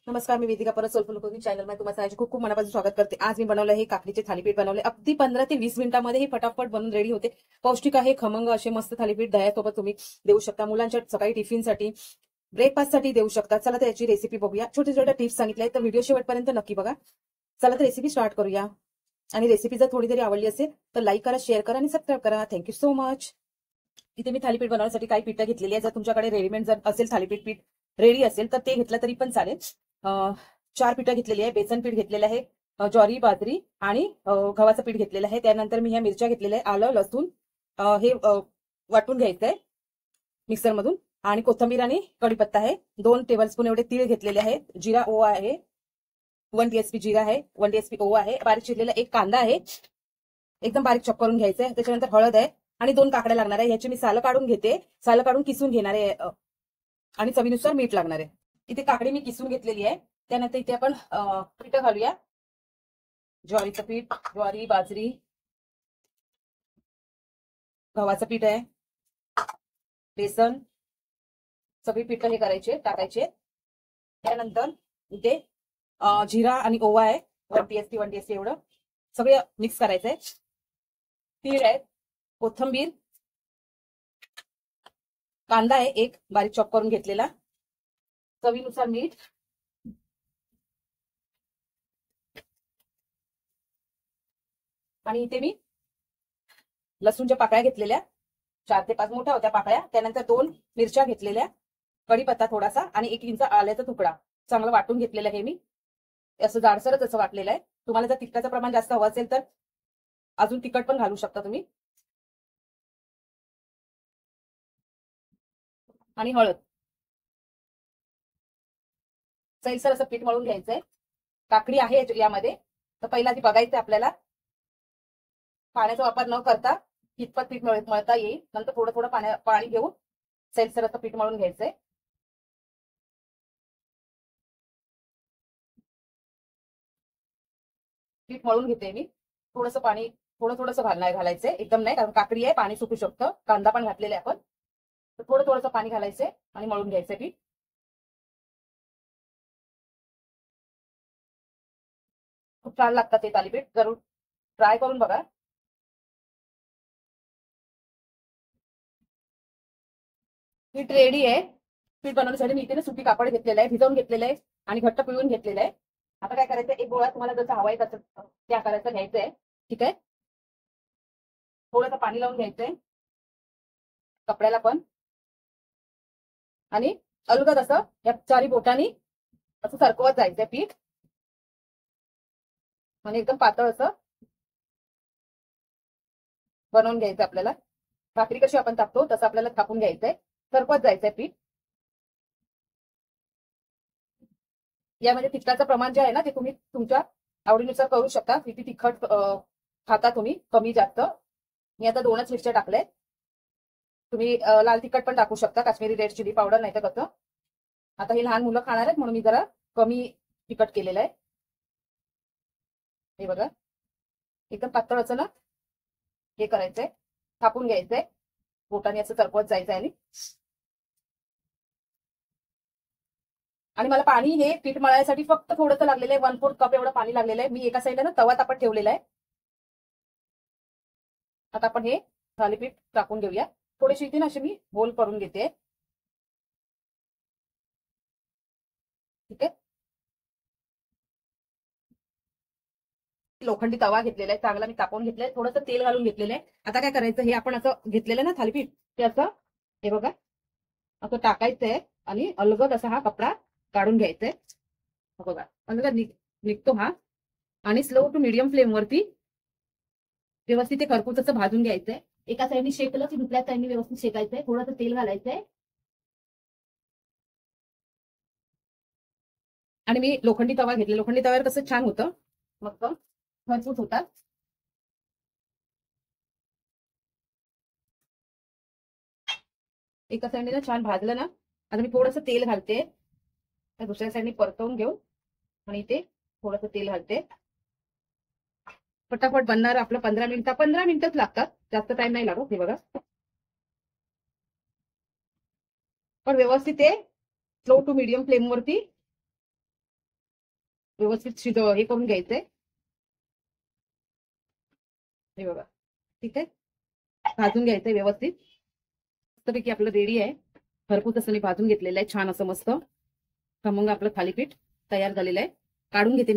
नमस्कार, मी वेदिका परत soulful cooking channel मध्ये तुम्हाला खूप खूप मनापासून स्वागत करते। आज मी बनवलं हे काकडीचे थालीपीठ बनवले। अगदी 15 ते 20 मिनिटांमध्ये हे फटाफट बनून रेडी होते। पौष्टिक आहे, खमंग असे मस्त थालीपीठ दह्यासोबत तुम्ही देऊ शकता। मुलांच्या सकाळी टिफिनसाठी, ब्रेकफास्टसाठी देऊ शकता। चला तर याची रेसिपी बघूया। छोटे छोटे टिप्स सांगितले तर व्हिडिओ शेवटपर्यंत नक्की बघा। चला तर रेसिपी स्टार्ट करूया। आणि रेसिपी जर थोडी तरी आवडली असेल तर लाईक करा, शेअर करा आणि सबस्क्राईब करा। Thank you so much. इथे मी थालीपीठ बनवण्यासाठी काही पिठं घेतलेली आहे। जर तुमच्याकडे रेडीमेड जर असेल थालीपीठ पीठ रेडी असेल तर ते घेतलं तरी पण चालेल। 4 पिठं घेतलेली आहे। बेसन पीठ घेतलेलं आहे, ज्वारी, बाजरी आणि गव्हाचं पीठ घेतलेलं आहे। त्यानंतर मी ह्या मिरच्या घेतलेल्या आहे, आलं, लसूण हे वाटून घ्यायचं आहे मिक्सर मधून। आणि कोथिंबीर आणि कढीपत्ता आहे। 2 टेबलस्पून एवढे तीळ घेतलेले आहेत। जिरा ओवा आहे, 1 टीएसपी जिरा आहे, 1 टीएसपी ओवा आहे। बारीक चिरलेला एक कांदा आहे, एकदम बारीक चॉप करून घ्यायचं आहे। त्याच्यानंतर हळद आहे आणि 2 काकड्या लागणार आहे। ह्याची मी सालं काढून घेते, सालं काढून किसून घेणार आहे आणि चवीनुसार मीठ लागणार आहे। इथे काकडी मी किसून घेतलेली आहे। त्यानंतर इथे आपण पिठं घालूया। ज्वारीचं पीठ, ज्वारी, बाजरी, गव्हाचं पीठ आहे, बेसन, सगळी पिठं हे करायचे, टाकायचे। त्यानंतर इथे जिरा आणि ओवा आहे, 1 टीएसपी 1 टीएसपी एवढं सगळं मिक्स करायचंय। तीळ आहे, कोथिंबीर, कांदा आहे एक बारीक चॉप करून घेतलेला, चवीनुसार मीठ, आणि इथे मी लसूणच्या पाकळ्या घेतलेल्या, 4 ते 5 मोठ्या होत्या पाकळ्या। त्यानंतर 2 मिरच्या घेतलेल्या, कढीपत्ता थोडासा आणि 1 इंच आल्याचा तुकडा चांगलं वाटून घेतलेलं आहे। मी असं जाडसरच असं वाटलेलं आहे। तुम्हाला जर तिखटाचं प्रमाण जास्त हवं असेल तर अजून तिखट पण घालू शकता तुम्ही। आणि हळद, सैलसर असं पीठ मळून घ्यायचंय। काकडी आहे यामध्ये, तर पहिला आधी बघायचंय आपल्याला पाण्याचा वापर न करता कितपत पीठ मळता येईल। नंतर थोडं थोडं पाणी घेऊन सैलसर असं पीठ मळून घ्यायचंय। पीठ मळून घेते मी, थोडंसं पाणी थोडंसं घालायचंय, एकदम नाही, कारण काकडी आहे पाणी सुटू शकतं। कांदा पण घातलेला आहे आपण, तर थोडंसं पाणी घालायचंय आणि मळून घ्यायचंय पीठ। खूप छान लागतात ते थालीपीठ, जरूर ट्राय करून बघा। पीठ रेडी आहे। पीठ बनवण्यासाठी मी इथे सुती कापड घेतलेलं आहे, भिजवून घेतलेलं आहे आणि घट्ट पिळून घेतलेलं आहे। आता काय करायचं, एक गोळा तुम्हाला जसं हवाय तसं त्या आकाराचं घ्यायचंय, ठीक आहे। थोडंसं पाणी लावून घ्यायचंय कपड्याला पण, आणि अलगद असं या 4 बोटांनी असं सरकवत जायचंय पीठ, आणि एकदम पातळ असं बनवून घ्यायचं आपल्याला। भाकरी कशी आपण थापतो तसं आपल्याला थापून घ्यायचंय, सरकवत जायचंय पीठ। यामध्ये तिखटाचं प्रमाण जे आहे ना ते तुम्ही तुमच्या आवडीनुसार करू शकता। किती तिखट खाता तुम्ही, कमी जास्त। मी आता 2च मिरच्या टाकल्या, तुम्ही लाल तिखट पण टाकू शकता, काश्मीरी रेड चिली पावडर, नाही तर कसं। आता ही लहान मुलं खाणार आहेत म्हणून मी जरा कमी तिखट केलेलं आहे। हे बघा, एकदम पातळ असं ना हे करायचंय, थापून घ्यायचंय बोटाने, असं सरकवत जायचंय। आणि मला पाणी हे पीठ मळायसाठी फक्त थोडंसं लागलेलं आहे, 1/4 कप एवढं पाणी लागलेलं आहे। मी एका साईडला ना तवा तापत ठेवलेला आहे। आता आपण हे थालीपीठ टाकून घेऊया। थोडीशी इथे ना अशी मी गोल करून घेते, ठीक आहे। लोखंडी तवा घेतलेला आहे, चांगला मी तापवून घेतलाय, थोडंसं तेल घालून घेतलेलं आहे। आता काय करायचं, हे आपण असं घेतलेलं ना थालीपीठ, ते असं हे बघा असं टाकायचंय आणि अलगद असा हा कपडा काढून घ्यायचाय। बघा अलगद निघतो हा, आणि स्लो टू मीडियम फ्लेम वरती व्यवस्थित ते खरपूस असं भाजून घ्यायचंय। एका साईडनी शेकलं की दुसऱ्या साईडनी व्यवस्थित शेकायचंय, थोडंसं तेल घालायचंय। आणि मी लोखंडी तवा घेतला, लोखंडी तव्यावर कसं छान होतं, मस्त खरपूस होतात। एका साईडने ना छान भाजलं ना, आता मी थोडंसं तेल घालते, तर दुसऱ्या साईडने परतवून घेऊ आणि इथे थोडंसं तेल घालते। फटाफट बनणार आपलं 15 मिनिटच लागतात, जास्त टाइम नाही लागत। हे बघा, पण व्यवस्थित ते स्लो टू मीडियम फ्लेम वरती व्यवस्थित हे करून घ्यायचंय. हे बघा, ठीक आहे, भाजून घ्यायचंय व्यवस्थित. मस्तपैकी आपलं रेडी आहे. भरपूर असं मी भाजून घेतलेलं आहे, छान असं मस्त खमंग आपलं थालीपीठ तयार झालेलं आहे. काढून घेते.